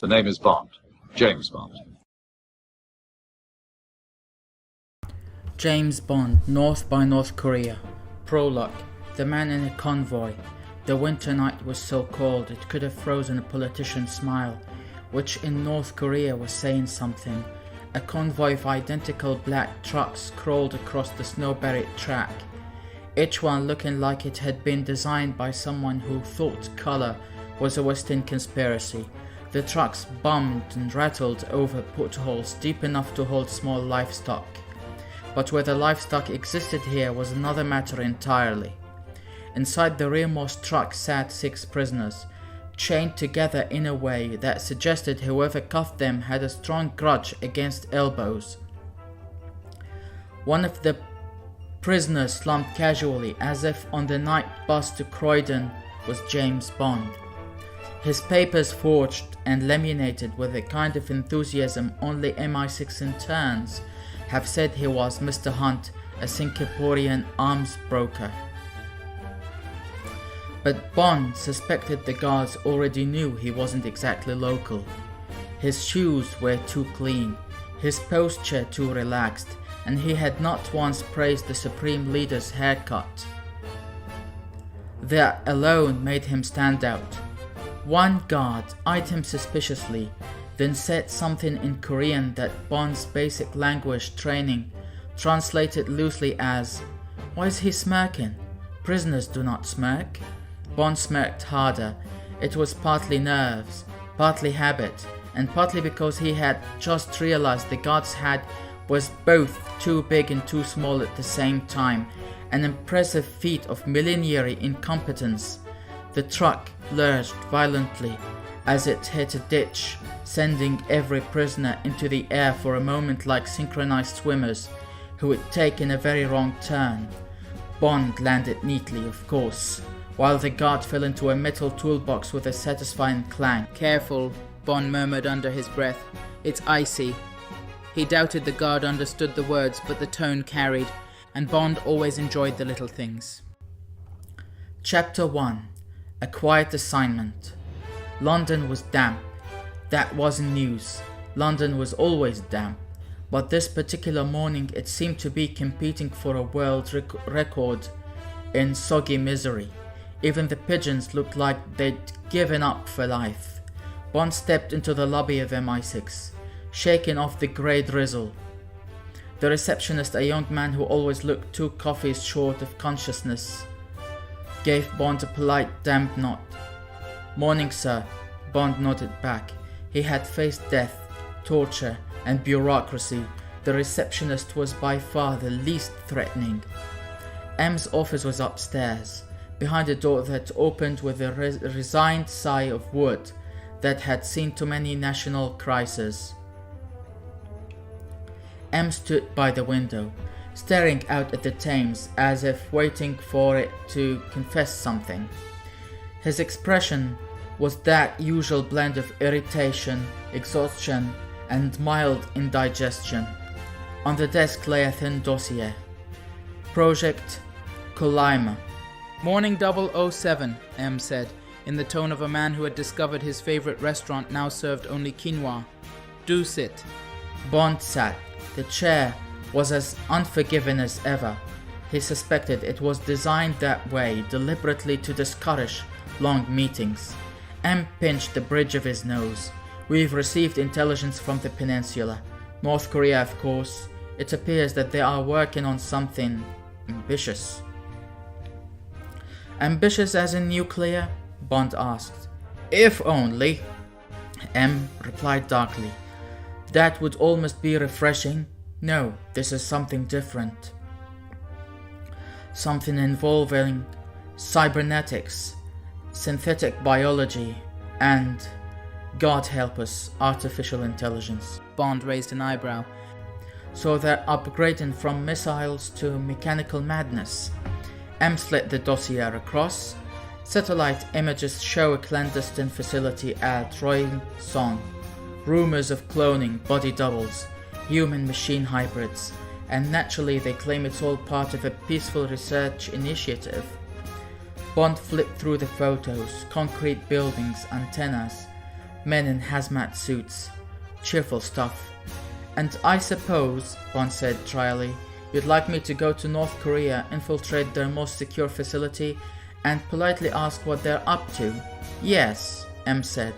The name is Bond. James Bond. James Bond, North by North Korea. Prologue. The man in a convoy. The winter night was so cold it could have frozen a politician's smile, which in North Korea was saying something. A convoy of identical black trucks crawled across the snow-buried track, each one looking like it had been designed by someone who thought color was a Western conspiracy. The trucks bummed and rattled over potholes deep enough to hold small livestock. But whether livestock existed here was another matter entirely. Inside the rearmost truck sat 6 prisoners, chained together in a way that suggested whoever cuffed them had a strong grudge against elbows. One of the prisoners slumped casually, as if on the night bus to Croydon, was James Bond. His papers forged and laminated with a kind of enthusiasm only MI6 interns have said he was Mr. Hunt, a Singaporean arms broker. But Bond suspected the guards already knew he wasn't exactly local. His shoes were too clean, his posture too relaxed, and he had not once praised the Supreme Leader's haircut. That alone made him stand out. One guard eyed him suspiciously, then said something in Korean that Bond's basic language training translated loosely as, "Why is he smirking? Prisoners do not smirk." Bond smirked harder. It was partly nerves, partly habit, and partly because he had just realized the guard's head was both too big and too small at the same time, an impressive feat of millenary incompetence. The truck lurched violently as it hit a ditch, sending every prisoner into the air for a moment like synchronized swimmers who had taken a very wrong turn. Bond landed neatly, of course, while the guard fell into a metal toolbox with a satisfying clang. "Careful," Bond murmured under his breath. "It's icy." He doubted the guard understood the words, but the tone carried, and Bond always enjoyed the little things. Chapter 1. A Quiet Assignment. London was damp. That wasn't news. London was always damp. But this particular morning it seemed to be competing for a world record in soggy misery. Even the pigeons looked like they'd given up for life. Bond stepped into the lobby of MI6, shaking off the grey drizzle. The receptionist, a young man who always looked 2 coffees short of consciousness, gave Bond a polite damp nod. "Morning, sir." Bond nodded back. He had faced death, torture, and bureaucracy. The receptionist was by far the least threatening. M's office was upstairs, behind a door that opened with a resigned sigh of wood that had seen too many national crises. M stood by the window, staring out at the Thames as if waiting for it to confess something. His expression was that usual blend of irritation, exhaustion, and mild indigestion. On the desk lay a thin dossier. Project Kolyma. "Morning 007, M said, in the tone of a man who had discovered his favorite restaurant now served only quinoa. "Do sit." Bond sat. The chair was as unforgiving as ever. He suspected it was designed that way deliberately to discourage long meetings. M pinched the bridge of his nose. "We've received intelligence from the peninsula. North Korea, of course. It appears that they are working on something ambitious." "Ambitious as in nuclear?" Bond asked. "If only," M replied darkly. "That would almost be refreshing. No, this is something different. Something involving cybernetics, synthetic biology, and, God help us, artificial intelligence." Bond raised an eyebrow. "So they're upgrading from missiles to mechanical madness." M slid the dossier across. "Satellite images show a clandestine facility at Royal Song. Rumors of cloning, body doubles, human-machine hybrids, and naturally they claim it's all part of a peaceful research initiative." Bond flipped through the photos, concrete buildings, antennas, men in hazmat suits. Cheerful stuff. And I suppose, Bond said dryly, you'd like me to go to North Korea, infiltrate their most secure facility, and politely ask what they're up to? Yes, M said,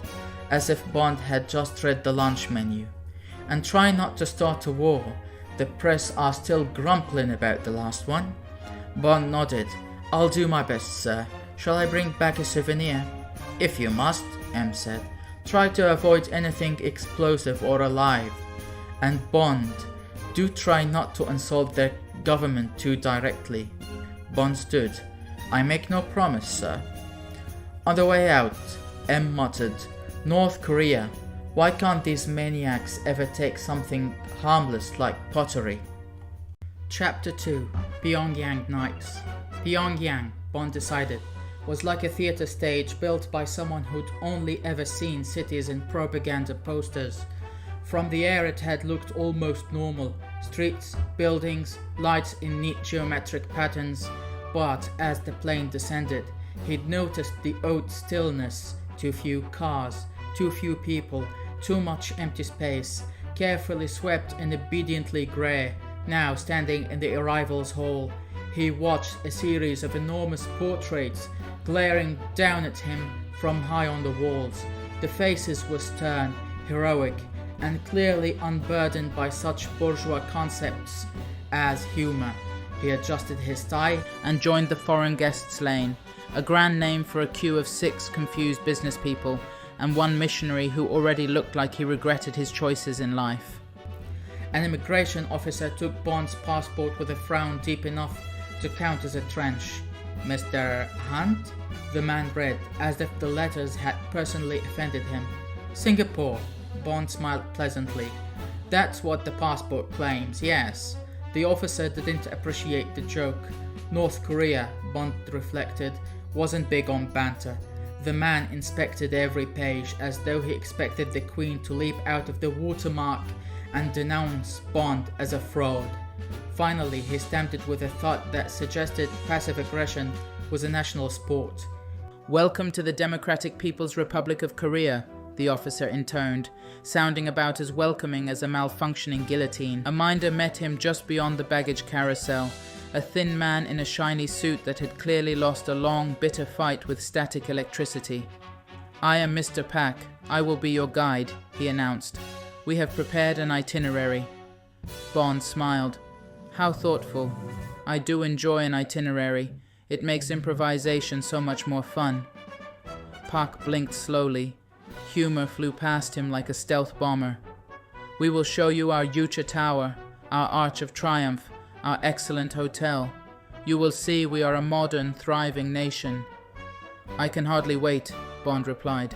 as if Bond had just read the lunch menu. And try not to start a war. The press are still grumbling about the last one. Bond nodded. I'll do my best, sir. Shall I bring back a souvenir? If you must, M said. Try to avoid anything explosive or alive. And Bond, do try not to insult their government too directly. Bond stood. I make no promise, sir. On the way out, M muttered, North Korea. Why can't these maniacs ever take something harmless like pottery? Chapter 2. Pyongyang Nights. Pyongyang, Bond decided, was like a theatre stage built by someone who'd only ever seen cities in propaganda posters. From the air it had looked almost normal, streets, buildings, lights in neat geometric patterns, but as the plane descended, he'd noticed the odd stillness, too few cars, too few people, too much empty space, carefully swept and obediently grey. Now, standing in the arrivals hall, he watched a series of enormous portraits glaring down at him from high on the walls. The faces were stern, heroic, and clearly unburdened by such bourgeois concepts as humour. He adjusted his tie and joined the foreign guests lane, a grand name for a queue of 6 confused business people and one missionary who already looked like he regretted his choices in life. An immigration officer took Bond's passport with a frown deep enough to count as a trench. Mr. Hunt? The man read, as if the letters had personally offended him. Singapore. Bond smiled pleasantly. That's what the passport claims, yes. The officer didn't appreciate the joke. North Korea, Bond reflected, wasn't big on banter. The man inspected every page as though he expected the Queen to leap out of the watermark and denounce Bond as a fraud. Finally, he stamped it with a thought that suggested passive aggression was a national sport. Welcome to the Democratic People's Republic of Korea, the officer intoned, sounding about as welcoming as a malfunctioning guillotine. A minder met him just beyond the baggage carousel, a thin man in a shiny suit that had clearly lost a long, bitter fight with static electricity. I am Mr. Pak. I will be your guide, he announced. We have prepared an itinerary. Bond smiled. How thoughtful. I do enjoy an itinerary. It makes improvisation so much more fun. Pak blinked slowly. Humor flew past him like a stealth bomber. We will show you our Yucha Tower, our Arch of Triumph, our excellent hotel. You will see we are a modern, thriving nation. I can hardly wait, Bond replied.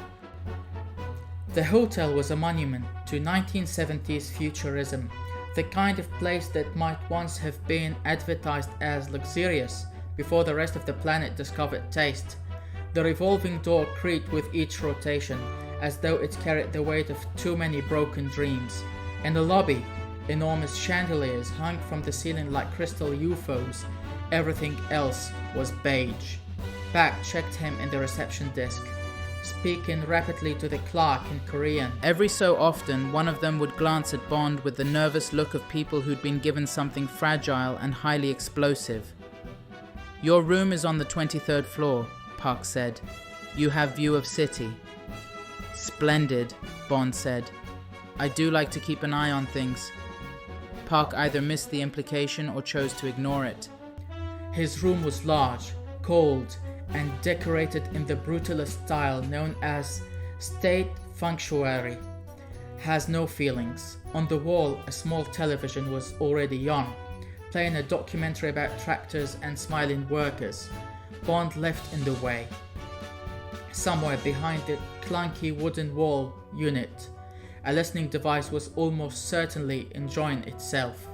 The hotel was a monument to 1970s futurism, the kind of place that might once have been advertised as luxurious before the rest of the planet discovered taste. The revolving door creaked with each rotation, as though it carried the weight of too many broken dreams. In the lobby, enormous chandeliers hung from the ceiling like crystal UFOs. Everything else was beige. Pak checked him in the reception desk, speaking rapidly to the clerk in Korean. Every so often, one of them would glance at Bond with the nervous look of people who'd been given something fragile and highly explosive. Your room is on the 23rd floor, Pak said. You have view of city. Splendid, Bond said. I do like to keep an eye on things. Pak either missed the implication or chose to ignore it. His room was large, cold, and decorated in the brutalist style known as state functionary. Has no feelings. On the wall, a small television was already on, playing a documentary about tractors and smiling workers. Bond left in the way. Somewhere behind the clunky wooden wall unit, a listening device was almost certainly enjoying itself.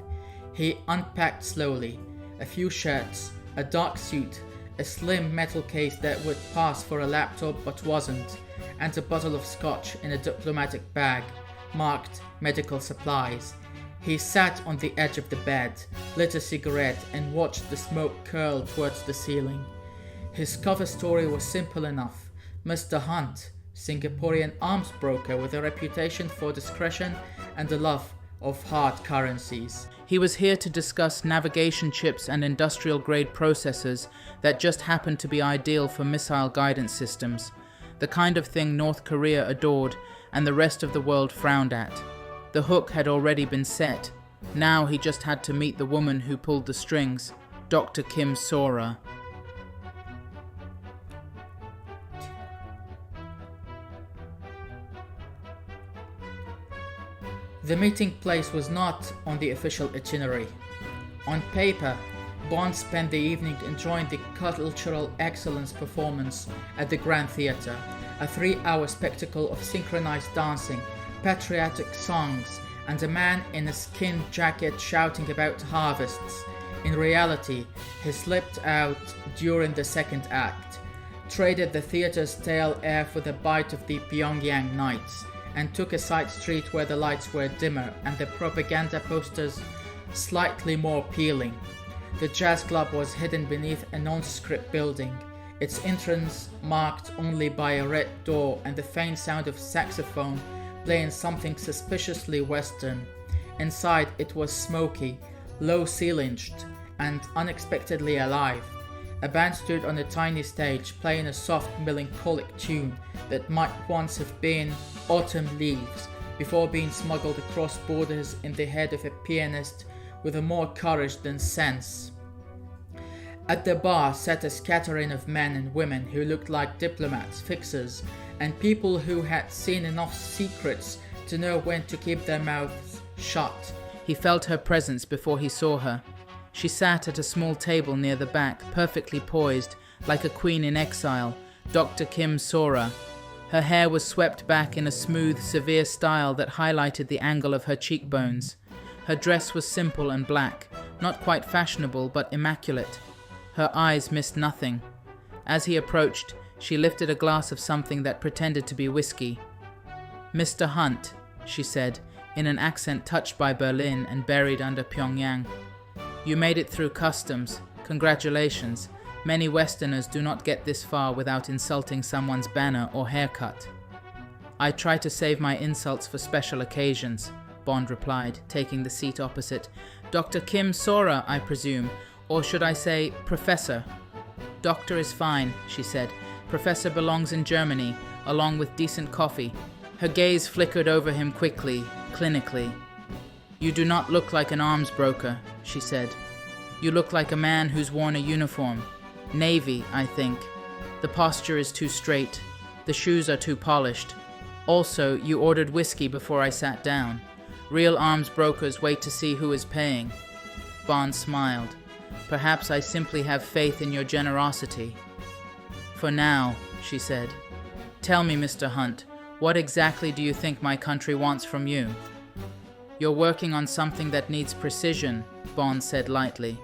He unpacked slowly. A few shirts, a dark suit, a slim metal case that would pass for a laptop but wasn't, and a bottle of scotch in a diplomatic bag, marked medical supplies. He sat on the edge of the bed, lit a cigarette, and watched the smoke curl towards the ceiling. His cover story was simple enough. Mr. Hunt, Singaporean arms broker with a reputation for discretion and the love of hard currencies. He was here to discuss navigation chips and industrial-grade processors that just happened to be ideal for missile guidance systems, the kind of thing North Korea adored and the rest of the world frowned at. The hook had already been set. Now he just had to meet the woman who pulled the strings, Dr. Kim Sora. The meeting place was not on the official itinerary. On paper, Bond spent the evening enjoying the cultural excellence performance at the Grand Theatre, a 3-hour spectacle of synchronized dancing, patriotic songs, and a man in a skin jacket shouting about harvests. In reality, he slipped out during the second act, traded the theatre's stale air for the bite of the Pyongyang nights, and took a side street where the lights were dimmer and the propaganda posters slightly more appealing. The jazz club was hidden beneath a nondescript building, its entrance marked only by a red door and the faint sound of saxophone playing something suspiciously Western. Inside it was smoky, low-ceilinged, and unexpectedly alive. A band stood on a tiny stage playing a soft melancholic tune that might once have been Autumn Leaves before being smuggled across borders in the head of a pianist with a more courage than sense. At the bar sat a scattering of men and women who looked like diplomats, fixers, and people who had seen enough secrets to know when to keep their mouths shut. He felt her presence before he saw her. She sat at a small table near the back, perfectly poised, like a queen in exile, Dr. Kim Sora. Her hair was swept back in a smooth, severe style that highlighted the angle of her cheekbones. Her dress was simple and black, not quite fashionable but immaculate. Her eyes missed nothing. As he approached, she lifted a glass of something that pretended to be whiskey. "Mr. Hunt," she said, in an accent touched by Berlin and buried under Pyongyang. "You made it through customs. Congratulations. Many Westerners do not get this far without insulting someone's banner or haircut." "I try to save my insults for special occasions," Bond replied, taking the seat opposite. "Dr. Kim Sora, I presume, or should I say Professor?" "Doctor is fine," she said. "Professor belongs in Germany, along with decent coffee." Her gaze flickered over him quickly, clinically. "You do not look like an arms broker," she said. "You look like a man who's worn a uniform. Navy, I think. The posture is too straight. The shoes are too polished. Also, you ordered whiskey before I sat down. Real arms brokers wait to see who is paying." Bond smiled. "Perhaps I simply have faith in your generosity." "For now," she said. "Tell me, Mr. Hunt, what exactly do you think my country wants from you?" "You're working on something that needs precision," Bond said lightly.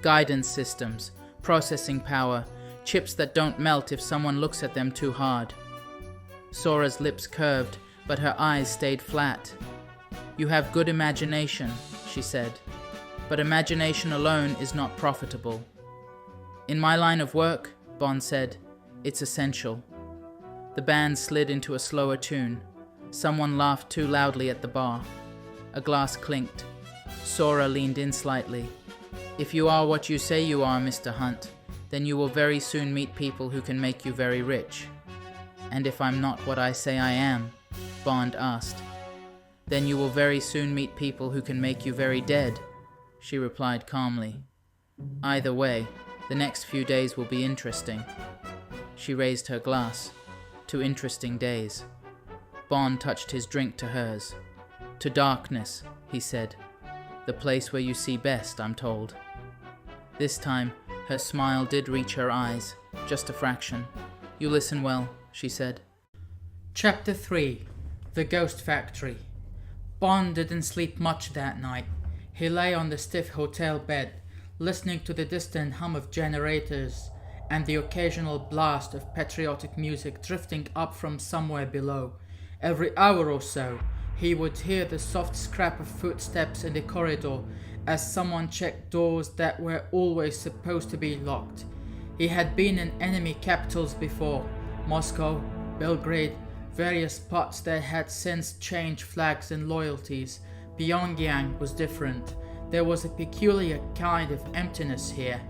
"Guidance systems, processing power, chips that don't melt if someone looks at them too hard." Sora's lips curved, but her eyes stayed flat. "You have good imagination," she said. "But imagination alone is not profitable." "In my line of work," Bond said, "it's essential." The band slid into a slower tune. Someone laughed too loudly at the bar. A glass clinked. Sora leaned in slightly. "If you are what you say you are, Mr. Hunt, then you will very soon meet people who can make you very rich." "And if I'm not what I say I am?" Bond asked. "Then you will very soon meet people who can make you very dead," she replied calmly. "Either way, the next few days will be interesting." She raised her glass. "To interesting days." Bond touched his drink to hers. "To darkness," he said. "The place where you see best, I'm told." This time, her smile did reach her eyes, just a fraction. "You listen well," she said. Chapter 3. The Ghost Factory. Bond didn't sleep much that night. He lay on the stiff hotel bed, listening to the distant hum of generators and the occasional blast of patriotic music drifting up from somewhere below. Every hour or so, he would hear the soft scrap of footsteps in the corridor as someone checked doors that were always supposed to be locked. He had been in enemy capitals before: Moscow, Belgrade, various spots that had since changed flags and loyalties. Pyongyang was different. There was a peculiar kind of emptiness here,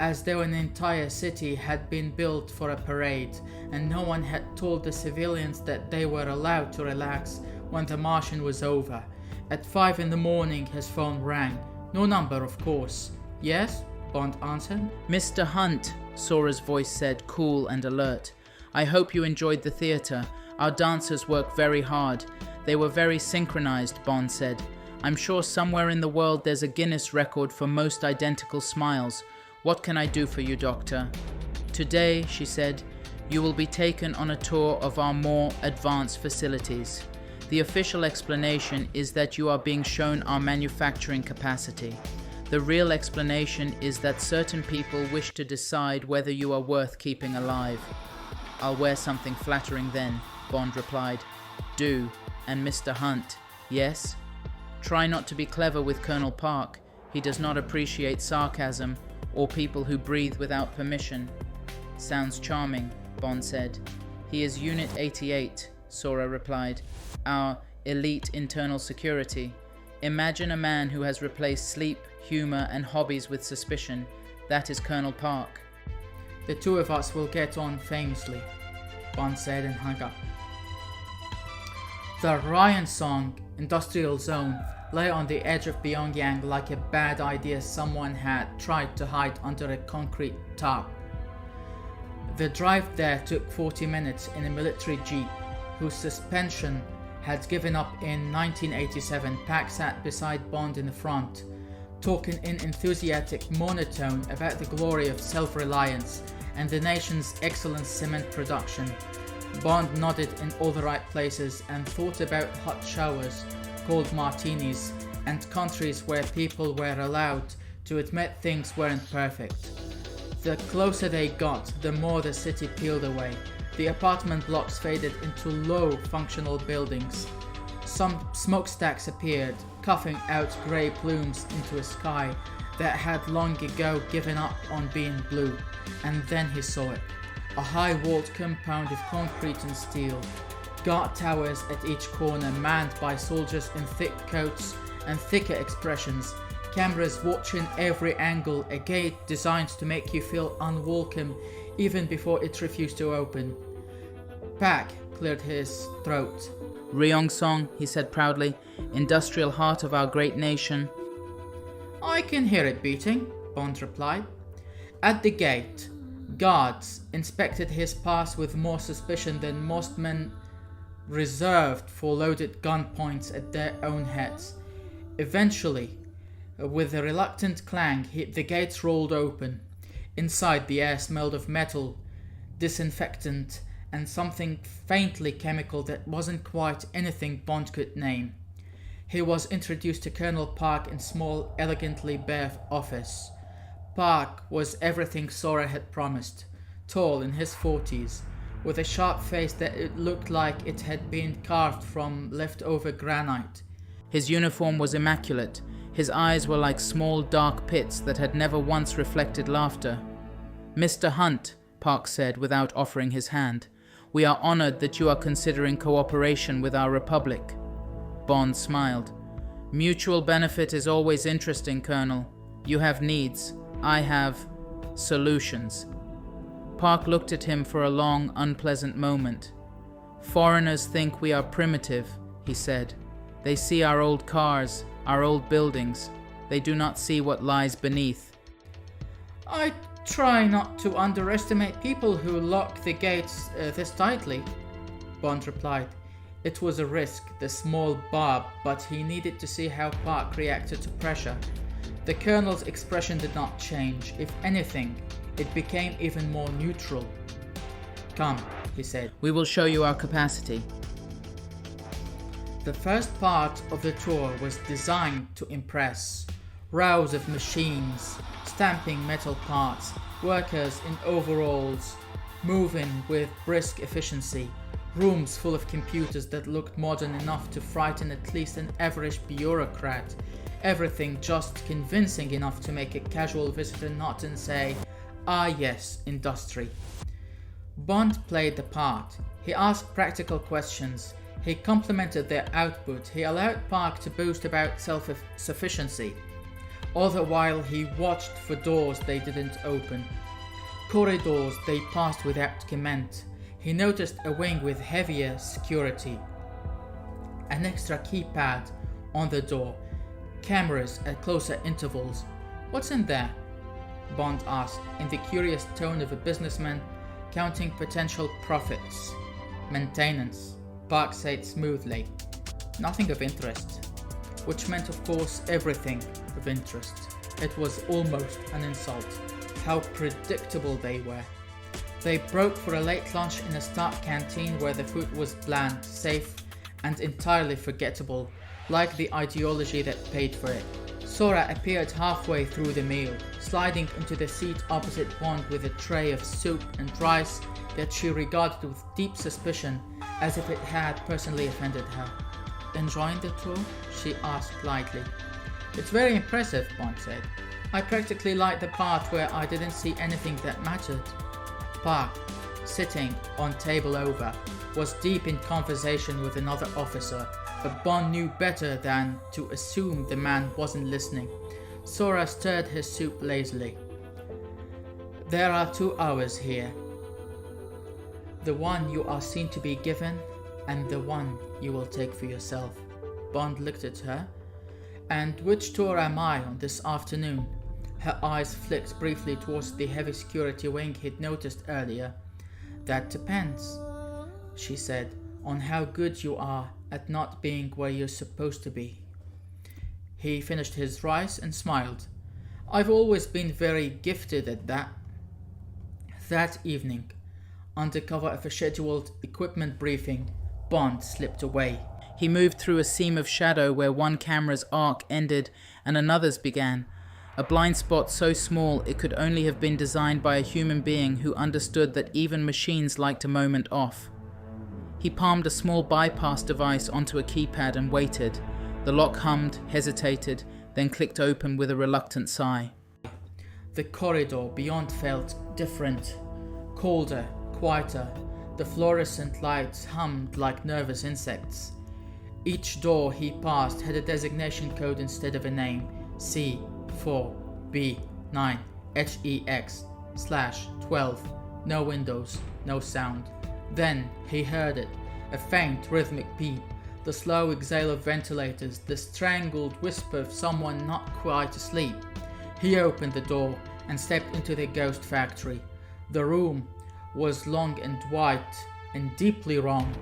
as though an entire city had been built for a parade, and no one had told the civilians that they were allowed to relax when the Martian was over. At 5 in the morning his phone rang. No number, of course. Yes? Bond answered. Mr. Hunt, Sora's voice said, cool and alert. I hope you enjoyed the theatre. Our dancers work very hard. They were very synchronized, Bond said. I'm sure somewhere in the world there's a Guinness record for most identical smiles. What can I do for you, Doctor? Today, she said, you will be taken on a tour of our more advanced facilities. The official explanation is that you are being shown our manufacturing capacity. The real explanation is that certain people wish to decide whether you are worth keeping alive. I'll wear something flattering then, Bond replied. Do. And Mr. Hunt, yes? Try not to be clever with Colonel Park. He does not appreciate sarcasm or people who breathe without permission. Sounds charming, Bond said. He is Unit 88, Sora replied. Our elite internal security. Imagine a man who has replaced sleep, humor, and hobbies with suspicion. That is Colonel Park. The two of us will get on famously, Bond said and hung up. The Ryan song, Industrial Zone, lay on the edge of Pyongyang like a bad idea someone had tried to hide under a concrete tarp. The drive there took 40 minutes in a military jeep, whose suspension had given up in 1987. Pack sat beside Bond in the front, talking in enthusiastic monotone about the glory of self-reliance and the nation's excellent cement production. Bond nodded in all the right places and thought about hot showers, cold martinis, and countries where people were allowed to admit things weren't perfect. The closer they got, the more the city peeled away. The apartment blocks faded into low, functional buildings. Some smokestacks appeared, coughing out grey plumes into a sky that had long ago given up on being blue. And then he saw it. A high-walled compound of concrete and steel. Guard towers at each corner manned by soldiers in thick coats and thicker expressions. Cameras watching every angle. A gate designed to make you feel unwelcome even before it refused to open. Pack cleared his throat. Ryong-song, he said proudly, industrial heart of our great nation. I can hear it beating, Bond replied. At the gate, guards inspected his pass with more suspicion than most men reserved for loaded gun points at their own heads. Eventually, with a reluctant clang, the gates rolled open. Inside, the air smelled of metal, disinfectant, and something faintly chemical that wasn't quite anything Bond could name. He was introduced to Colonel Park in small, elegantly bare office. Park was everything Sora had promised. Tall, in his 40s, with a sharp face that it looked like it had been carved from leftover granite. His uniform was immaculate. His eyes were like small dark pits that had never once reflected laughter. Mr. Hunt, Park said without offering his hand, we are honored that you are considering cooperation with our republic. Bond smiled. Mutual benefit is always interesting, Colonel. You have needs. I have solutions. Park looked at him for a long, unpleasant moment. Foreigners think we are primitive, he said. They see our old cars, our old buildings. They do not see what lies beneath. I try not to underestimate people who lock the gates this tightly, Bond replied. It was a risk, the small barb, but he needed to see how Park reacted to pressure. The Colonel's expression did not change. If anything, it became even more neutral. Come, he said. We will show you our capacity. The first part of the tour was designed to impress. Rows of machines, stamping metal parts, workers in overalls, moving with brisk efficiency, rooms full of computers that looked modern enough to frighten at least an average bureaucrat, everything just convincing enough to make a casual visitor nod and say, "Ah yes, industry." Bond played the part. He asked practical questions. He complimented their output. He allowed Park to boast about self-sufficiency. All the while he watched for doors they didn't open, corridors they passed without comment. He noticed a wing with heavier security, an extra keypad on the door, cameras at closer intervals. "What's in there?" Bond asked, in the curious tone of a businessman counting potential profits. "Maintenance," Park said smoothly. "Nothing of interest." Which meant, of course, everything of interest. It was almost an insult. How predictable they were. They broke for a late lunch in a Stark canteen where the food was bland, safe, and entirely forgettable, like the ideology that paid for it. Sora appeared halfway through the meal, sliding into the seat opposite Bond with a tray of soup and rice that she regarded with deep suspicion, as if it had personally offended her. "Enjoying the tour?" she asked lightly. "It's very impressive," Bond said. "I practically liked the part where I didn't see anything that mattered." Park, sitting on table over, was deep in conversation with another officer, but Bond knew better than to assume the man wasn't listening. Sora stirred his soup lazily. "There are 2 hours here. The one you are seen to be given, and the one you will take for yourself." Bond looked at her. "And which tour am I on this afternoon?" Her eyes flicked briefly towards the heavy security wing he'd noticed earlier. "That depends," she said, "on how good you are at not being where you're supposed to be." He finished his rice and smiled. "I've always been very gifted at that." That evening, under cover of a scheduled equipment briefing, Bond slipped away. He moved through a seam of shadow where one camera's arc ended and another's began, a blind spot so small it could only have been designed by a human being who understood that even machines liked a moment off. He palmed a small bypass device onto a keypad and waited. The lock hummed, hesitated, then clicked open with a reluctant sigh. The corridor beyond felt different, colder, quieter. The fluorescent lights hummed like nervous insects. Each door he passed had a designation code instead of a name: C4B9HEX/12. No windows, no sound. Then he heard it, a faint rhythmic beep, the slow exhale of ventilators, the strangled whisper of someone not quite asleep. He opened the door and stepped into the ghost factory. The room was long and white and deeply wrong.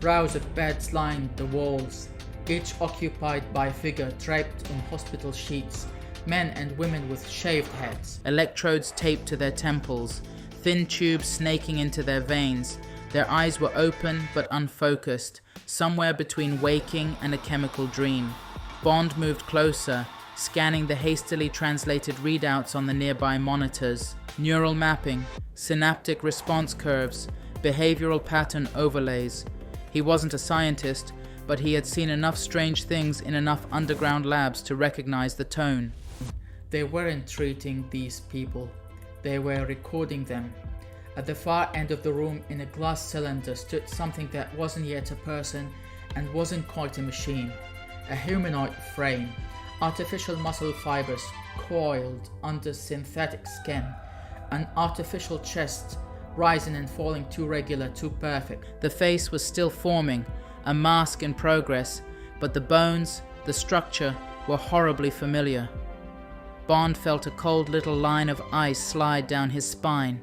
Rows of beds lined the walls, each occupied by a figure draped in hospital sheets, men and women with shaved heads. Electrodes taped to their temples, thin tubes snaking into their veins. Their eyes were open but unfocused, somewhere between waking and a chemical dream. Bond moved closer, scanning the hastily translated readouts on the nearby monitors. Neural mapping, synaptic response curves, behavioral pattern overlays. He wasn't a scientist, but he had seen enough strange things in enough underground labs to recognize the tone. They weren't treating these people. They were recording them. At the far end of the room, in a glass cylinder, stood something that wasn't yet a person and wasn't quite a machine. A humanoid frame, artificial muscle fibers coiled under synthetic skin, an artificial chest rising and falling too regular, too perfect. The face was still forming, a mask in progress, but the bones, the structure, were horribly familiar. Bond felt a cold little line of ice slide down his spine.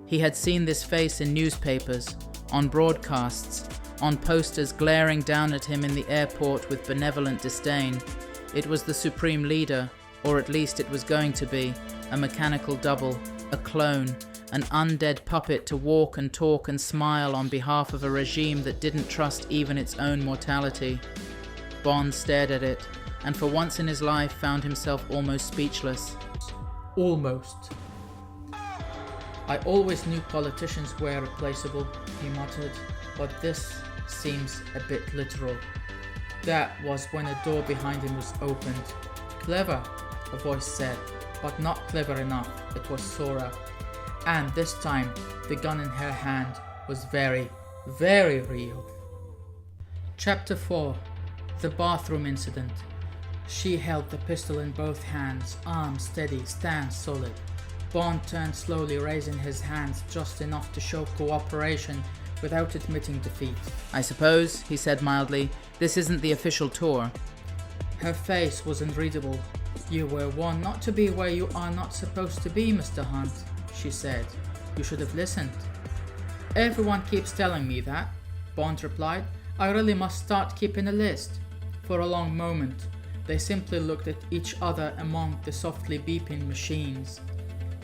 He had seen this face in newspapers, on broadcasts, on posters glaring down at him in the airport with benevolent disdain. It was the supreme leader, or at least it was going to be, a mechanical double, a clone, an undead puppet to walk and talk and smile on behalf of a regime that didn't trust even its own mortality. Bond stared at it, and for once in his life found himself almost speechless. Almost. "I always knew politicians were replaceable," he muttered, "but this seems a bit literal." That was when a door behind him was opened. "Clever," a voice said, but not clever enough. It was Sora. And this time, the gun in her hand was very, very real. Chapter 4. The bathroom incident. She held the pistol in both hands, arms steady, stance solid. Bond turned slowly, raising his hands just enough to show cooperation without admitting defeat. "I suppose," he said mildly, "this isn't the official tour." Her face was unreadable. "You were warned not to be where you are not supposed to be, Mr. Hunt," she said. "You should have listened." "Everyone keeps telling me that," Bond replied. "I really must start keeping a list." For a long moment, they simply looked at each other among the softly beeping machines.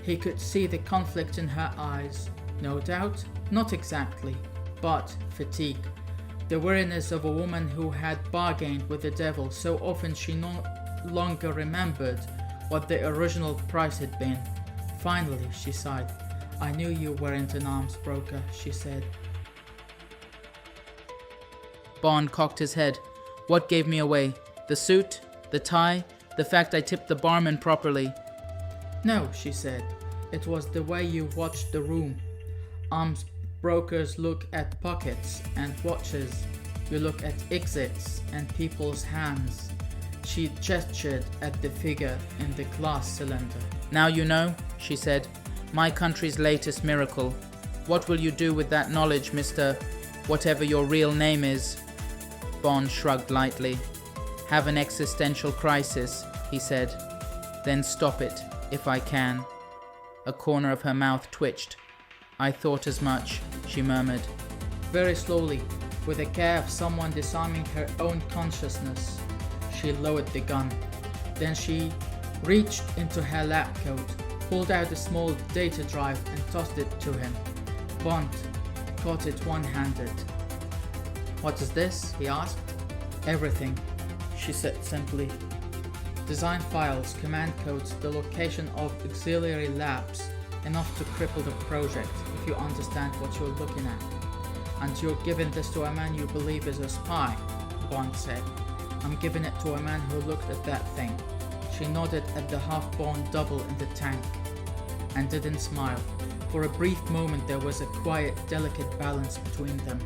He could see the conflict in her eyes. No doubt, not exactly, but fatigue. The weariness of a woman who had bargained with the devil so often she no longer remembered what the original price had been. Finally, she sighed. "I knew you weren't an arms broker," she said. Bond cocked his head. "What gave me away? The suit? The tie? The fact I tipped the barman properly?" "No," she said. "It was the way you watched the room. Arms brokers look at pockets and watches. You look at exits and people's hands." She gestured at the figure in the glass cylinder. "Now you know," she said. "My country's latest miracle. What will you do with that knowledge, Mr. whatever your real name is?" Bond shrugged lightly. "Have an existential crisis," he said. "Then stop it, if I can." A corner of her mouth twitched. "I thought as much," she murmured. Very slowly, with the care of someone disarming her own consciousness, she lowered the gun. Then she reached into her lab coat, pulled out a small data drive and tossed it to him. Bond caught it one-handed. "What is this?" he asked. "Everything," she said simply. "Design files, command codes, the location of auxiliary labs, enough to cripple the project, if you understand what you're looking at. And you're giving this to a man you believe is a spy," Bond said. "I'm giving it to a man who looked at that thing." She nodded at the half-born double in the tank and didn't smile. For a brief moment there was a quiet, delicate balance between them.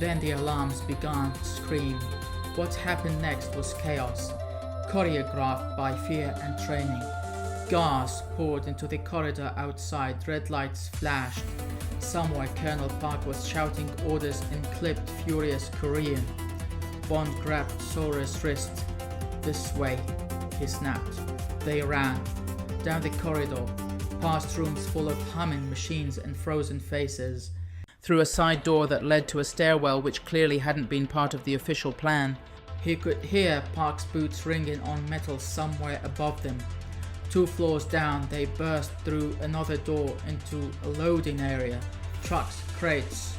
Then the alarms began to scream. What happened next was chaos, choreographed by fear and training. Gas poured into the corridor outside, red lights flashed. Somewhere Colonel Park was shouting orders in clipped, furious Korean. Bond grabbed Sora's wrist. "This way," he snapped. They ran down the corridor, past rooms full of humming machines and frozen faces, through a side door that led to a stairwell which clearly hadn't been part of the official plan. He could hear Park's boots ringing on metal somewhere above them. 2 floors down, they burst through another door into a loading area. Trucks, crates,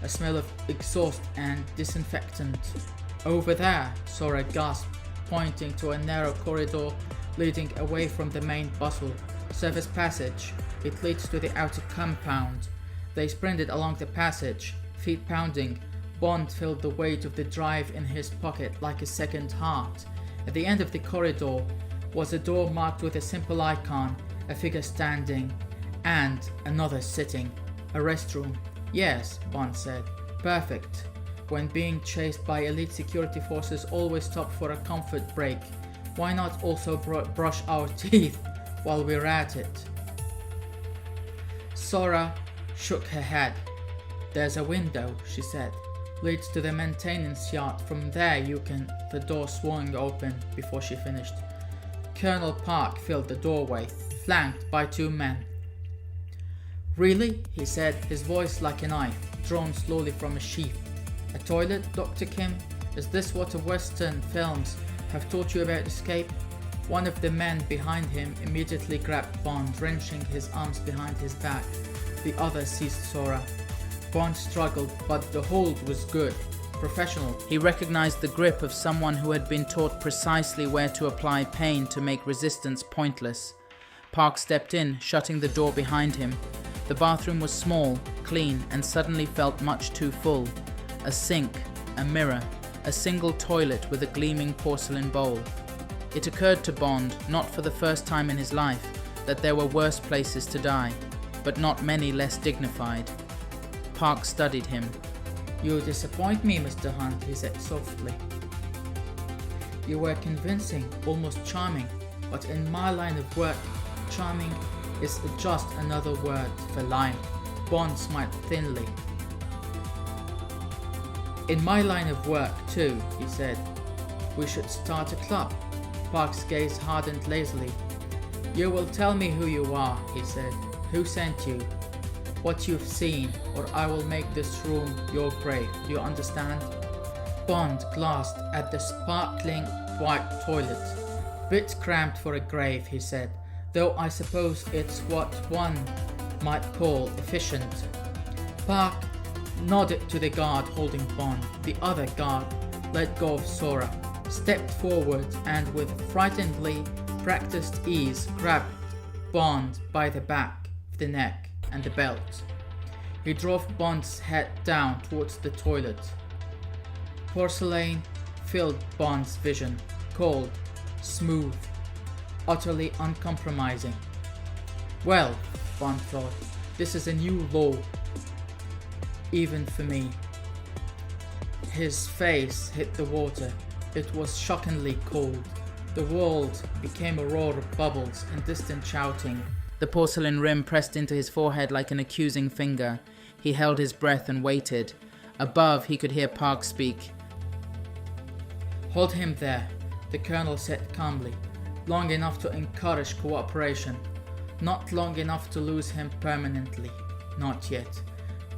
a smell of exhaust and disinfectant. "Over there," Sora gasped, pointing to a narrow corridor leading away from the main bustle. "Service passage. It leads to the outer compound." They sprinted along the passage, feet pounding. Bond felt the weight of the drive in his pocket like a second heart. At the end of the corridor was a door marked with a simple icon, a figure standing, and another sitting. "A restroom." "Yes," Bond said. "Perfect. When being chased by elite security forces, always stop for a comfort break. Why not also brush our teeth while we're at it?" Sora shook her head. "There's a window," she said. "Leads to the maintenance yard. From there you can..." The door swung open before she finished. Colonel Park filled the doorway, flanked by 2 men. "Really?" he said, his voice like a knife, drawn slowly from a sheath. "A toilet, Dr. Kim? Is this what the Western films have taught you about escape?" One of the men behind him immediately grabbed Bond, wrenching his arms behind his back. The other seized Sora. Bond struggled, but the hold was good, professional. He recognized the grip of someone who had been taught precisely where to apply pain to make resistance pointless. Park stepped in, shutting the door behind him. The bathroom was small, clean, and suddenly felt much too full. A sink, a mirror, a single toilet with a gleaming porcelain bowl. It occurred to Bond, not for the first time in his life, that there were worse places to die. but not many less dignified. Park studied him. "You disappoint me, Mr. Hunt," he said softly. "You were convincing, almost charming, but in my line of work, charming is just another word for lying." Bond smiled thinly. "In my line of work, too," he said. "We should start a club." Park's gaze hardened lazily. "You will tell me who you are," he said. "Who sent you? What you've seen, or I will make this room your grave. Do you understand?" Bond glanced at the sparkling white toilet. "Bit cramped for a grave," he said, "though I suppose it's what one might call efficient." Park nodded to the guard holding Bond. The other guard let go of Sora, stepped forward, and with frighteningly practiced ease grabbed Bond by the back of the neck and the belt. He drove Bond's head down towards the toilet. Porcelain filled Bond's vision, cold, smooth, utterly uncompromising. "Well," Bond thought, "this is a new law, even for me." His face hit the water. It was shockingly cold. The world became a roar of bubbles and distant shouting. The porcelain rim pressed into his forehead like an accusing finger. He held his breath and waited. Above, he could hear Park speak. "Hold him there," the colonel said calmly. "Long enough to encourage cooperation. Not long enough to lose him permanently. Not yet."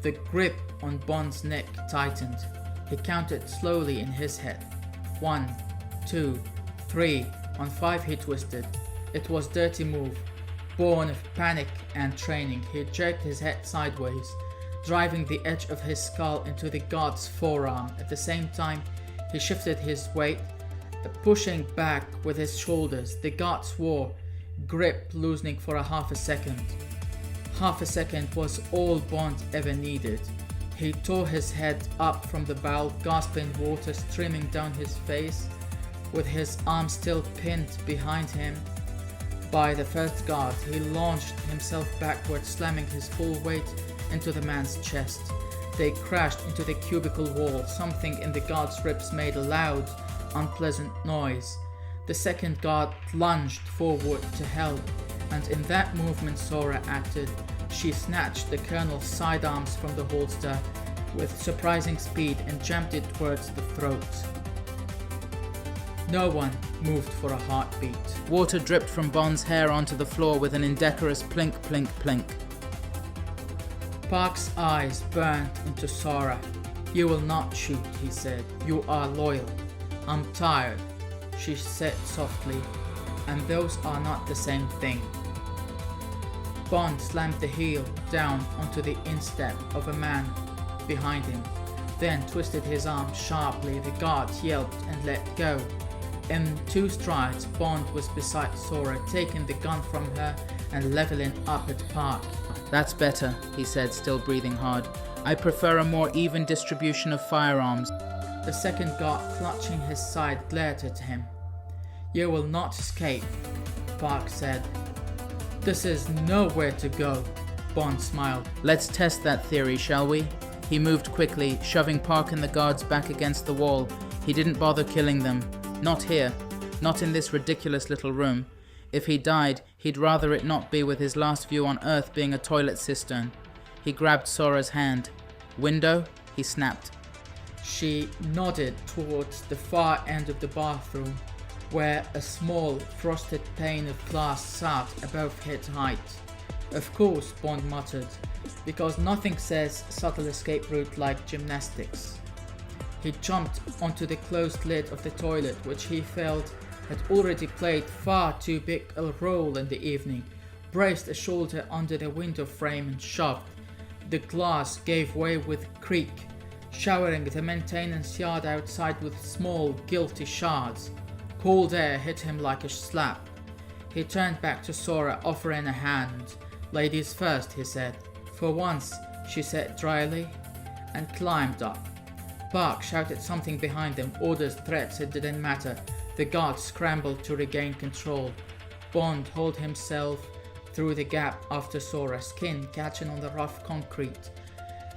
The grip on Bond's neck tightened. He counted slowly in his head. 1, 2, 3. On 5 he twisted. It was a dirty move, born of panic and training. He jerked his head sideways, driving the edge of his skull into the guard's forearm. At the same time, he shifted his weight, pushing back with his shoulders. The guard swore, grip loosening for a half a second. Half a second was all Bond ever needed. He tore his head up from the barrel, gasping water streaming down his face, with his arm still pinned behind him by the first guard. He launched himself backward, slamming his full weight into the man's chest. They crashed into the cubicle wall. Something in the guard's ribs made a loud, unpleasant noise. The second guard lunged forward to help, and in that movement Sora acted. She snatched the colonel's sidearms from the holster with surprising speed and jammed it towards the throat. No one moved for a heartbeat. Water dripped from Bond's hair onto the floor with an indecorous plink, plink, plink. Park's eyes burned into Sora. "You will not shoot," he said. "You are loyal." "I'm tired," she said softly, "and those are not the same thing." Bond slammed the heel down onto the instep of a man behind him, then twisted his arm sharply. The guard yelped and let go. In 2 strides, Bond was beside Sora, taking the gun from her and leveling up at Park. "That's better," he said, still breathing hard. "I prefer a more even distribution of firearms." The second guard, clutching his side, glared at him. "You will not escape," Park said. "This is nowhere to go," Bond smiled. "Let's test that theory, shall we?" He moved quickly, shoving Park and the guards back against the wall. He didn't bother killing them. Not here. Not in this ridiculous little room. If he died, he'd rather it not be, with his last view on Earth being a toilet cistern. He grabbed Sora's hand. "Window?" he snapped. She nodded towards the far end of the bathroom, where a small frosted pane of glass sat above head height. "Of course," Bond muttered, "because nothing says subtle escape route like gymnastics." He jumped onto the closed lid of the toilet, which he felt had already played far too big a role in the evening, braced a shoulder under the window frame and shoved. The glass gave way with a creak, showering the maintenance yard outside with small, guilty shards. Cold air hit him like a slap. He turned back to Sora, offering a hand. "Ladies first," he said. "For once," she said dryly, and climbed up. Park shouted something behind them, orders, threats, it didn't matter. The guards scrambled to regain control. Bond hauled himself through the gap after Sora's skin catching on the rough concrete.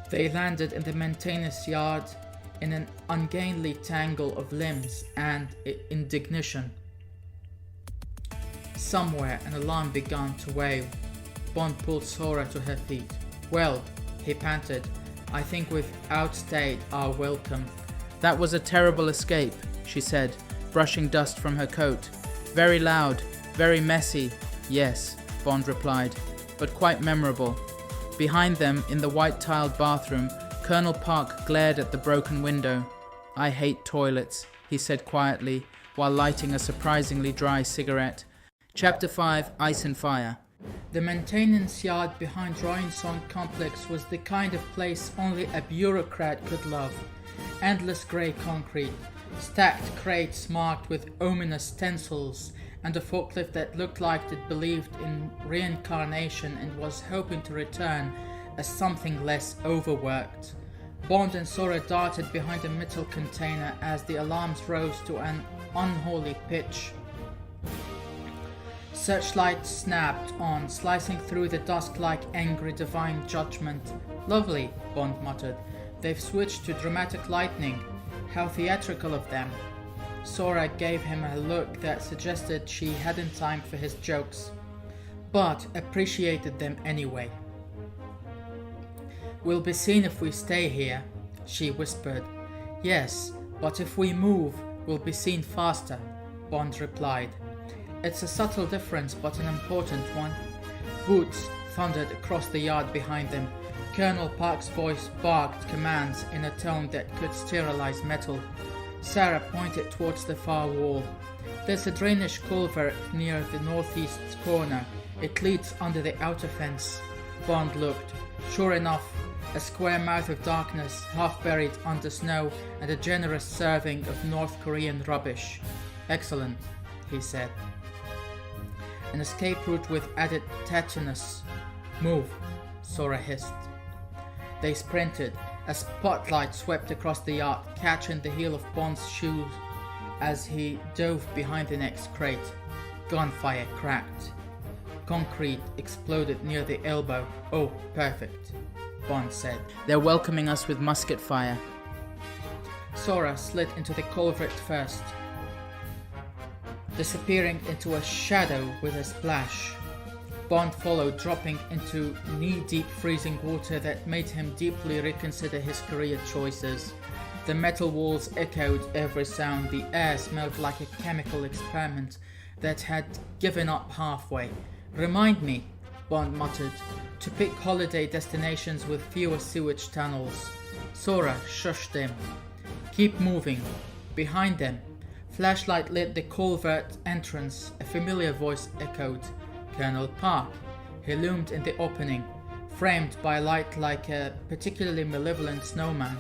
They landed in the maintenance yard in an ungainly tangle of limbs and indignation. Somewhere an alarm began to wave. Bond pulled Sora to her feet. "Well," he panted, "I think we've outstayed our welcome." "That was a terrible escape," she said, brushing dust from her coat. "Very loud, very messy." "Yes," Bond replied, "but quite memorable." Behind them, in the white-tiled bathroom, Colonel Park glared at the broken window. "I hate toilets," he said quietly, while lighting a surprisingly dry cigarette. Chapter 5, Ice and Fire. The maintenance yard behind Roinson Complex was the kind of place only a bureaucrat could love. Endless grey concrete, stacked crates marked with ominous stencils, and a forklift that looked like it believed in reincarnation and was hoping to return as something less overworked. Bond and Sora darted behind a metal container as the alarms rose to an unholy pitch. Searchlights snapped on, slicing through the dusk like angry divine judgment. "Lovely," Bond muttered. "They've switched to dramatic lightning. How theatrical of them." Sora gave him a look that suggested she hadn't time for his jokes, but appreciated them anyway. "We'll be seen if we stay here," she whispered. "Yes, but if we move, we'll be seen faster," Bond replied. "It's a subtle difference, but an important one." Boots thundered across the yard behind them. Colonel Park's voice barked commands in a tone that could sterilize metal. Sarah pointed towards the far wall. "There's a drainage culvert near the northeast corner. It leads under the outer fence." Bond looked. Sure enough, a square mouth of darkness, half buried under snow, and a generous serving of North Korean rubbish. "Excellent," he said. "An escape route with added tetanus." "Move," Sora hissed. They sprinted. A spotlight swept across the yard, catching the heel of Bond's shoe as he dove behind the next crate. Gunfire cracked. Concrete exploded near the elbow. "Oh, perfect," Bond said. "They're welcoming us with musket fire." Sora slid into the culvert first, disappearing into a shadow with a splash. Bond followed, dropping into knee-deep freezing water that made him deeply reconsider his career choices. The metal walls echoed every sound. The air smelled like a chemical experiment that had given up halfway. "Remind me," Bond muttered, "to pick holiday destinations with fewer sewage tunnels." Sora shushed him. "Keep moving." Behind them, flashlight lit the culvert entrance. A familiar voice echoed. Colonel Park. He loomed in the opening, framed by light like a particularly malevolent snowman.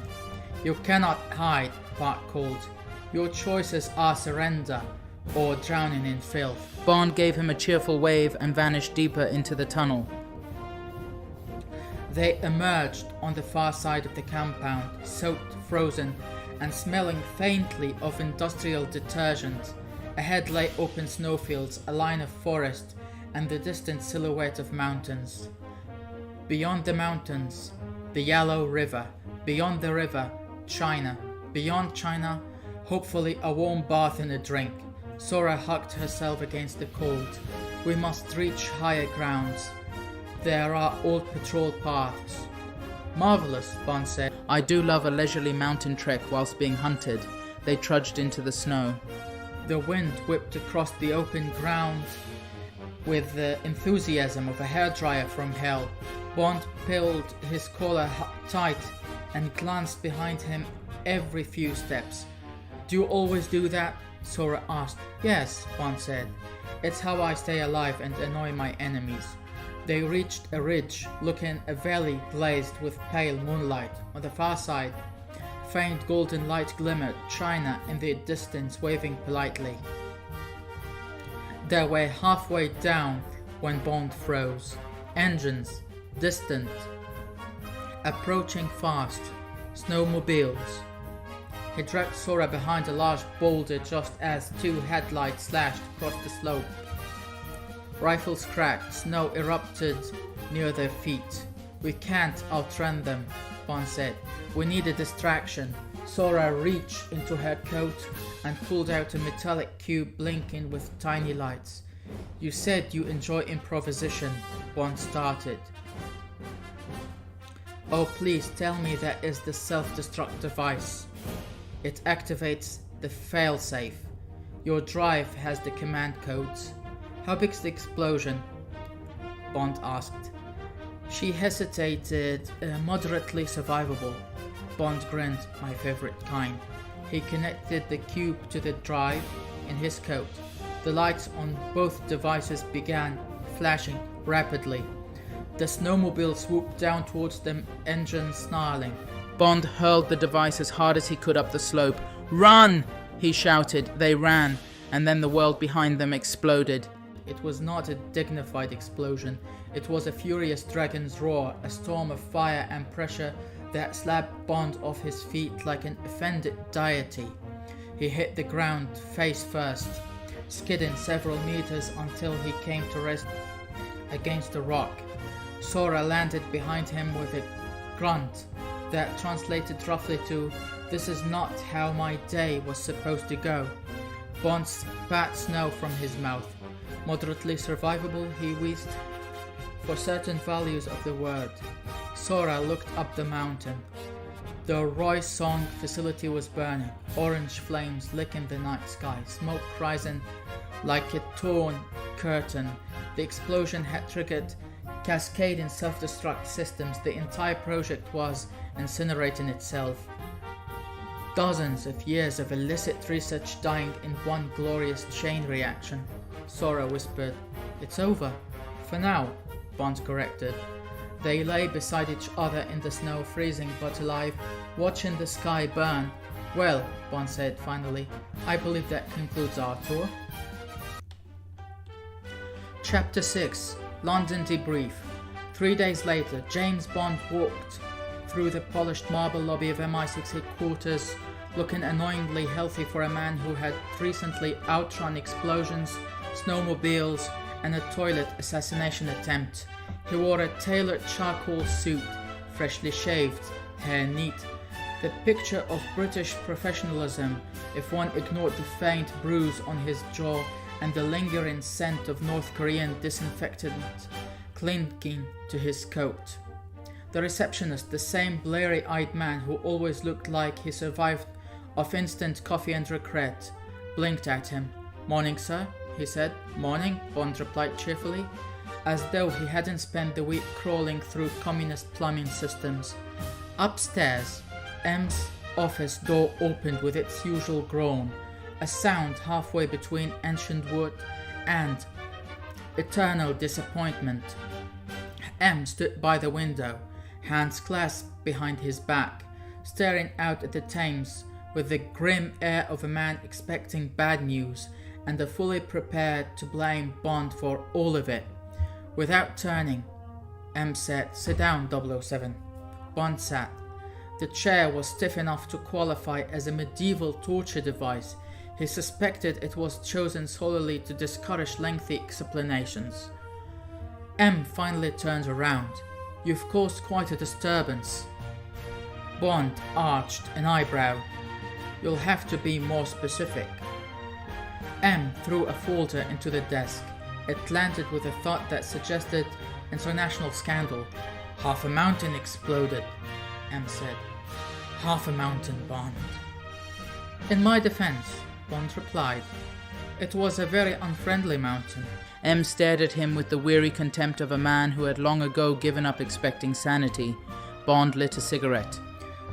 "You cannot hide," Park called. "Your choices are surrender or drowning in filth." Bond gave him a cheerful wave and vanished deeper into the tunnel. They emerged on the far side of the compound, soaked, frozen, and smelling faintly of industrial detergent. Ahead lay open snowfields, a line of forest, and the distant silhouette of mountains. Beyond the mountains, the Yellow River. Beyond the river, China. Beyond China, hopefully a warm bath and a drink. Sora hugged herself against the cold. "We must reach higher grounds. There are old patrol paths." "Marvelous," Bond said. "I do love a leisurely mountain trek whilst being hunted." They trudged into the snow. The wind whipped across the open ground with the enthusiasm of a hairdryer from hell. Bond pulled his collar tight and glanced behind him every few steps. "Do you always do that?" Sora asked. "Yes," Bond said. "It's how I stay alive and annoy my enemies." They reached a ridge, looking a valley glazed with pale moonlight. On the far side, faint golden light glimmered, China in the distance waving politely. They were halfway down when Bond froze. Engines, distant, approaching fast, snowmobiles. He dragged Sora behind a large boulder just as two headlights slashed across the slope. Rifles cracked, snow erupted near their feet. We can't outrun them, Bond said. We need a distraction. Sora reached into her coat and pulled out a metallic cube blinking with tiny lights. You said you enjoy improvisation, Bond started. Oh, please tell me that is the self-destruct device. It activates the failsafe. Your drive has the command codes. How big's the explosion? Bond asked. She hesitated. Moderately survivable. Bond grinned. My favorite kind. He connected the cube to the drive in his coat. The lights on both devices began flashing rapidly. The snowmobile swooped down towards them, engine snarling. Bond hurled the device as hard as he could up the slope. Run! He shouted. They ran, and then the world behind them exploded. It was not a dignified explosion. It was a furious dragon's roar, a storm of fire and pressure that slapped Bond off his feet like an offended deity. He hit the ground face first, skidding several meters until he came to rest against a rock. Sora landed behind him with a grunt that translated roughly to, "This is not how my day was supposed to go." Bond spat snow from his mouth. Moderately survivable, he wheezed. For certain values of the word. Sora looked up the mountain. The Roy Song facility was burning, orange flames licking the night sky, smoke rising like a torn curtain. The explosion had triggered cascading self-destruct systems. The entire project was incinerating itself. Dozens of years of illicit research dying in one glorious chain reaction. Sora whispered. It's over. For now, Bond corrected. They lay beside each other in the snow, freezing but alive, watching the sky burn. Well, Bond said finally, I believe that concludes our tour. Chapter 6. London Debrief. 3 days later, James Bond walked through the polished marble lobby of MI6 headquarters, looking annoyingly healthy for a man who had recently outrun explosions, snowmobiles, and a toilet assassination attempt. He wore a tailored charcoal suit, freshly shaved, hair neat. The picture of British professionalism, if one ignored the faint bruise on his jaw and the lingering scent of North Korean disinfectant clinging to his coat. The receptionist, the same bleary-eyed man who always looked like he survived of instant coffee and regret, blinked at him. Morning, sir, he said. Morning, Bond replied cheerfully, as though he hadn't spent the week crawling through communist plumbing systems. Upstairs, M's office door opened with its usual groan, a sound halfway between ancient wood and eternal disappointment. M stood by the window, hands clasped behind his back, staring out at the Thames with the grim air of a man expecting bad news and fully prepared to blame Bond for all of it. Without turning, M said, Sit down, 007. Bond sat. The chair was stiff enough to qualify as a medieval torture device. He suspected it was chosen solely to discourage lengthy explanations. M finally turned around. You've caused quite a disturbance. Bond arched an eyebrow. You'll have to be more specific. M threw a folder into the desk. It landed with a thought that suggested international scandal. Half a mountain exploded, M said. Half a mountain, Bond. In my defense, Bond replied, it was a very unfriendly mountain. M stared at him with the weary contempt of a man who had long ago given up expecting sanity. Bond lit a cigarette.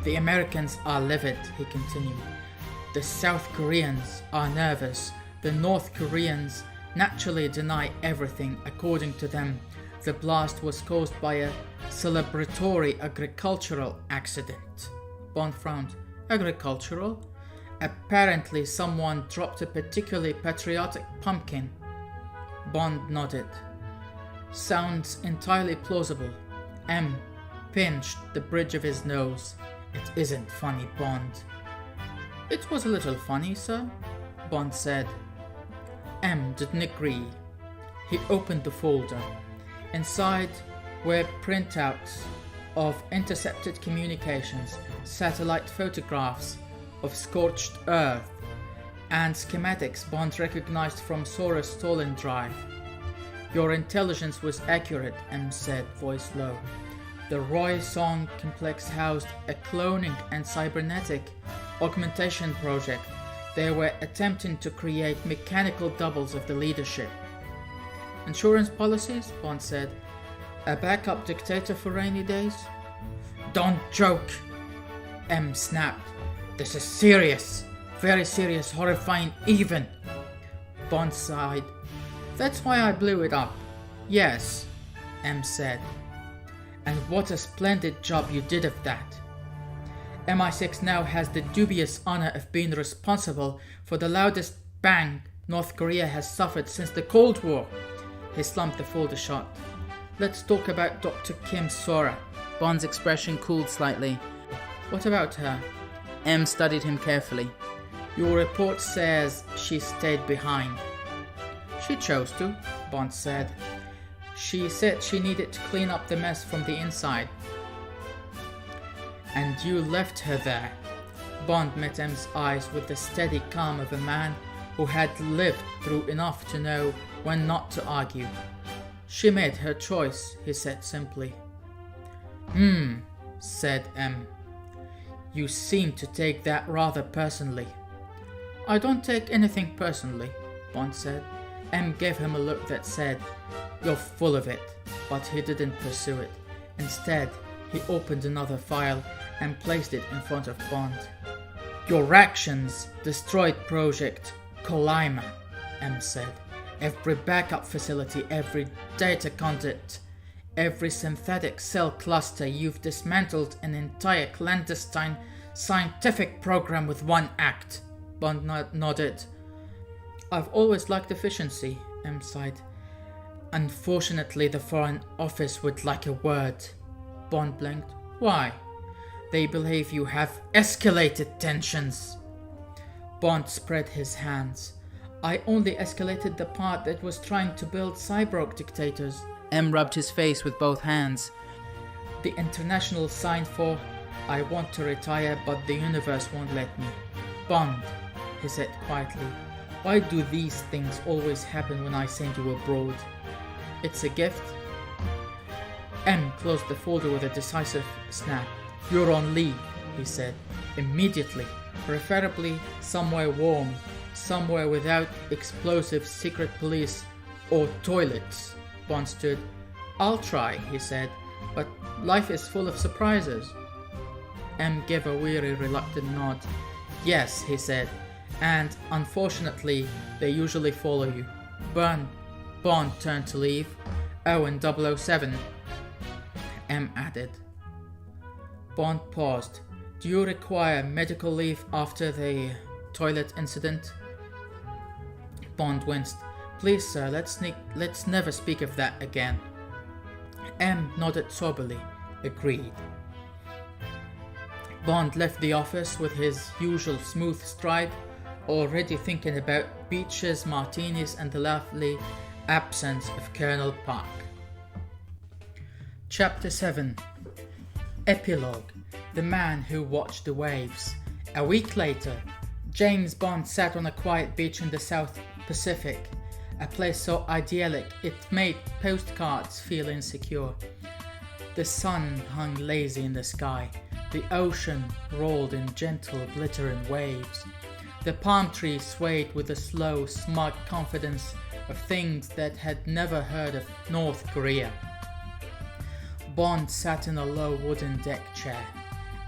The Americans are livid, he continued. The South Koreans are nervous. The North Koreans naturally deny everything. According to them, the blast was caused by a celebratory agricultural accident. Bond frowned. Agricultural? Apparently someone dropped a particularly patriotic pumpkin. Bond nodded. Sounds entirely plausible. M pinched the bridge of his nose. It isn't funny, Bond. It was a little funny, sir, Bond said. M didn't agree. He opened the folder. Inside were printouts of intercepted communications, satellite photographs of scorched earth, and schematics Bond recognized from Sora's stolen drive. "Your intelligence was accurate," M said, voice low. "The Roy Song complex housed a cloning and cybernetic augmentation project. They were attempting to create mechanical doubles of the leadership." "Insurance policies?" Bond said. "A backup dictator for rainy days?" "Don't joke," M snapped. "This is serious. Very serious, horrifying even." Bond sighed. "That's why I blew it up." "Yes," M said. "And what a splendid job you did of that. MI6 now has the dubious honor of being responsible for the loudest bang North Korea has suffered since the Cold War." He slumped the folder shut. "Let's talk about Dr. Kim Sora." Bond's expression cooled slightly. "What about her?" M studied him carefully. "Your report says she stayed behind." "She chose to," Bond said. "She said she needed to clean up the mess from the inside." "And you left her there." Bond met M's eyes with the steady calm of a man who had lived through enough to know when not to argue. "She made her choice," he said simply. Said M. "You seem to take that rather personally." "I don't take anything personally," Bond said. M gave him a look that said, "You're full of it," but he didn't pursue it. Instead, he opened another file and placed it in front of Bond. "Your actions destroyed Project Kolyma," M said. "Every backup facility, every data conduit, every synthetic cell cluster. You've dismantled an entire clandestine scientific program with one act." Bond nodded. "I've always liked efficiency," M sighed. "Unfortunately, the Foreign Office would like a word." Bond blinked. "Why?" "They believe you have escalated tensions." Bond spread his hands. "I only escalated the part that was trying to build cyborg dictators." M rubbed his face with both hands. "The international sign for, I want to retire but the universe won't let me." "Bond," he said quietly, "why do these things always happen when I send you abroad?" "It's a gift." M closed the folder with a decisive snap. "You're on leave," he said. "Immediately. Preferably somewhere warm, somewhere without explosive secret police or toilets." Bond stood. "I'll try," he said, "but life is full of surprises." M gave a weary, reluctant nod. "Yes," he said, "and unfortunately they usually follow you." Bond turned to leave. "Oh, and 007, M added. Bond paused. "Do you require medical leave after the toilet incident?" Bond winced. "Please, sir, let's never speak of that again." M nodded soberly. "Agreed." Bond left the office with his usual smooth stride, already thinking about beaches, martinis, and the lovely absence of Colonel Park. Chapter 7. Epilogue. The Man Who Watched the Waves. A week later, James Bond sat on a quiet beach in the South Pacific, a place so idyllic it made postcards feel insecure. The sun hung lazy in the sky. The ocean rolled in gentle, glittering waves. The palm trees swayed with the slow, smug confidence of things that had never heard of North Korea. Bond sat in a low wooden deck chair,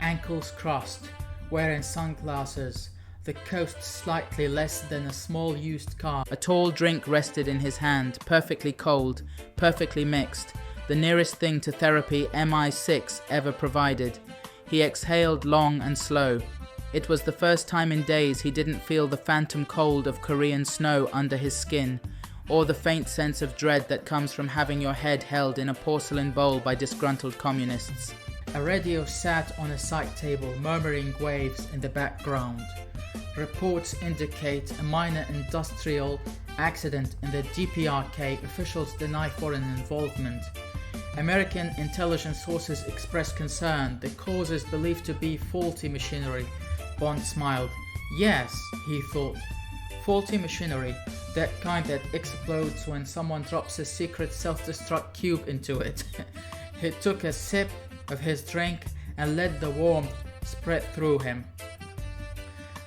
ankles crossed, wearing sunglasses, the coast slightly less than a small used car. A tall drink rested in his hand, perfectly cold, perfectly mixed, the nearest thing to therapy MI6 ever provided. He exhaled long and slow. It was the first time in days he didn't feel the phantom cold of Korean snow under his skin, or the faint sense of dread that comes from having your head held in a porcelain bowl by disgruntled communists. A radio sat on a side table, murmuring waves in the background. Reports indicate a minor industrial accident in the DPRK. Officials deny foreign involvement. American intelligence sources express concern. The cause is believed to be faulty machinery. Bond smiled. Yes, he thought. Faulty machinery. That kind that explodes when someone drops a secret self-destruct cube into it. He took a sip of his drink and let the warmth spread through him.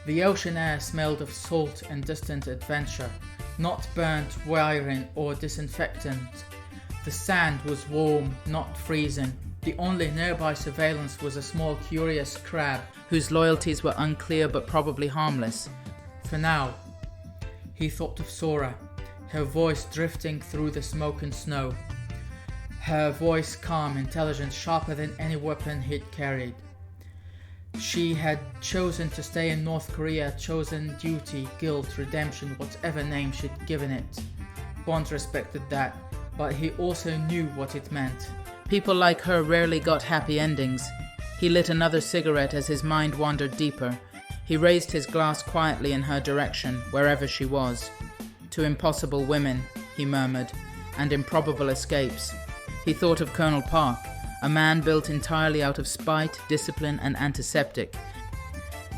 The ocean air smelled of salt and distant adventure, not burnt wiring or disinfectant. The sand was warm, not freezing. The only nearby surveillance was a small curious crab, whose loyalties were unclear but probably harmless. For now, he thought of Sora, her voice drifting through the smoke and snow. Her voice calm, intelligent, sharper than any weapon he'd carried. She had chosen to stay in North Korea, chosen duty, guilt, redemption, whatever name she'd given it. Bond respected that, but he also knew what it meant. People like her rarely got happy endings. He lit another cigarette as his mind wandered deeper. He raised his glass quietly in her direction, wherever she was. To impossible women, he murmured, and improbable escapes. He thought of Colonel Park, a man built entirely out of spite, discipline, and antiseptic.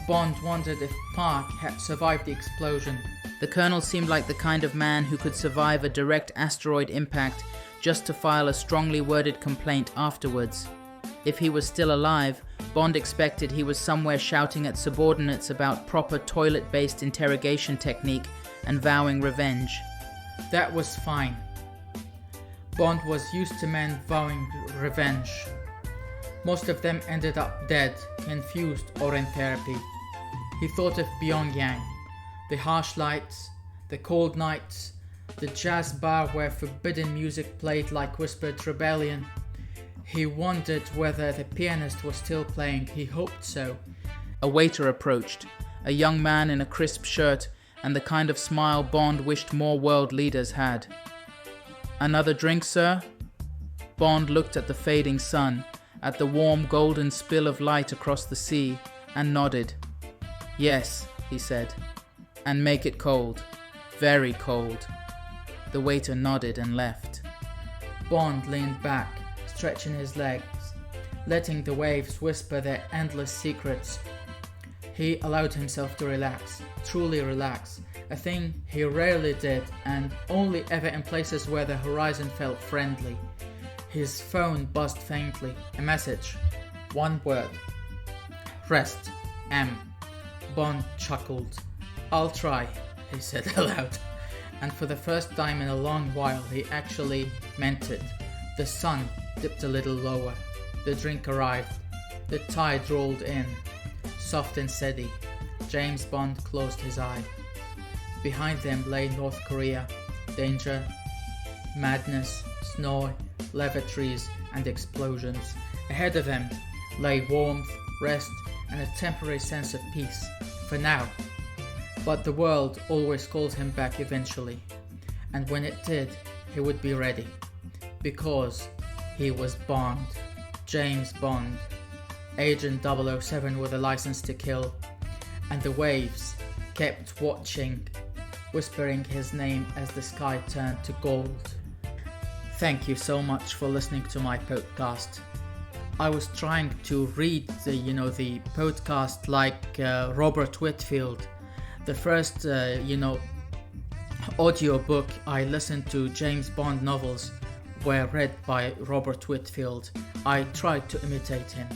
Bond wondered if Park had survived the explosion. The colonel seemed like the kind of man who could survive a direct asteroid impact just to file a strongly worded complaint afterwards. If he was still alive, Bond expected he was somewhere shouting at subordinates about proper toilet-based interrogation technique and vowing revenge. That was fine. Bond was used to men vowing revenge. Most of them ended up dead, confused, or in therapy. He thought of Pyongyang, the harsh lights, the cold nights, the jazz bar where forbidden music played like whispered rebellion. He wondered whether the pianist was still playing. He hoped so. A waiter approached, a young man in a crisp shirt and the kind of smile Bond wished more world leaders had. "Another drink, sir?" Bond looked at the fading sun, at the warm golden spill of light across the sea, and nodded. "Yes," he said, "and make it cold. Very cold." The waiter nodded and left. Bond leaned back, stretching his legs, letting the waves whisper their endless secrets. He allowed himself to relax, truly relax, a thing he rarely did and only ever in places where the horizon felt friendly. His phone buzzed faintly. A message. One word. Rest. M. Bond chuckled. "I'll try," he said aloud. And for the first time in a long while, he actually meant it. The sun dipped a little lower. The drink arrived. The tide rolled in, soft and steady. James Bond closed his eye. Behind them lay North Korea. Danger, madness, snow, lavatories, and explosions. Ahead of him lay warmth, rest, and a temporary sense of peace. For now. But the world always called him back eventually. And when it did, he would be ready. Because he was Bond. James Bond. Agent 007 with a license to kill. And the waves kept watching, whispering his name as the sky turned to gold. Thank you so much for listening to my podcast. I was trying to read the podcast like Robert Whitfield. The first audio book I listened to, James Bond novels, were read by Robert Whitfield. I tried to imitate him.